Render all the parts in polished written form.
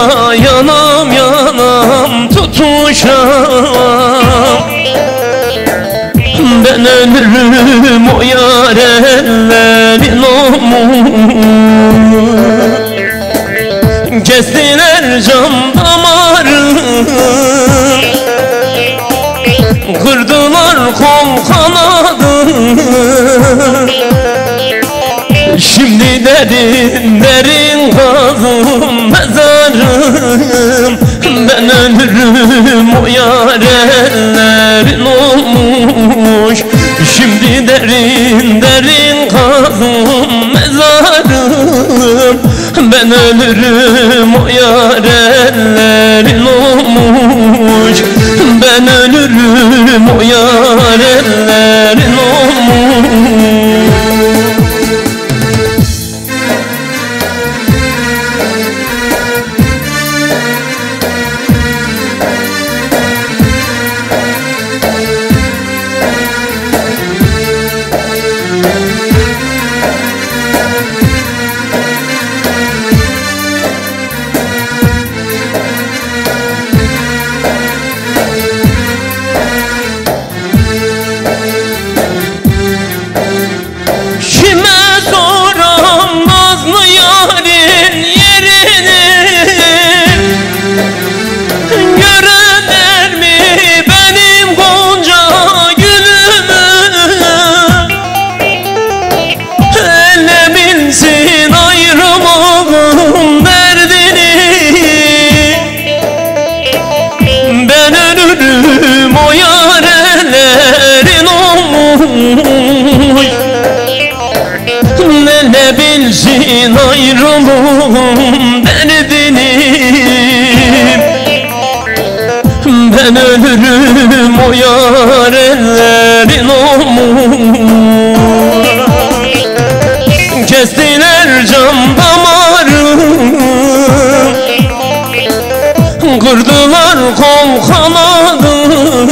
sevdada yanam yanam tutuşam. Ben ölürüm o yar ellerin olmuş. Kestiler can damarım, kırdılar kol kanadım. Şimdi derin derin kazım mezarım. Ben ölürüm o yar ellerin olmuş. Şimdi derin derin kazım mezarım. Ben ölürüm o yar ellerin olmuş. Ben ölürüm o yar ellerin olmuş. O yar ellerin olmuş. Ne bilsin ayrılığım derdini. Ben ölürüm o yar ellerin olmuş. Kestiler can damarım, kırdılar kol kanadım.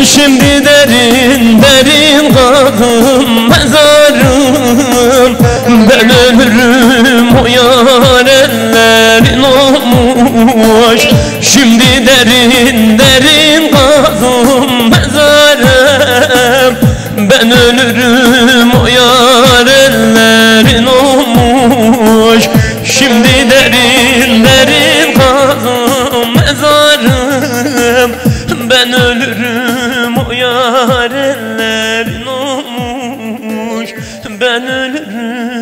Şimdi derin derin kazım mezarım. Ben ölürüm o yar ellerin olmuş. Şimdi derin derin kazım mezarım. Ben ölürüm o yar ellerin olmuş. Şimdi derin derin kazım mezarım. Ben ölürüm o yar ellerin olmuş. Ben ölürüm.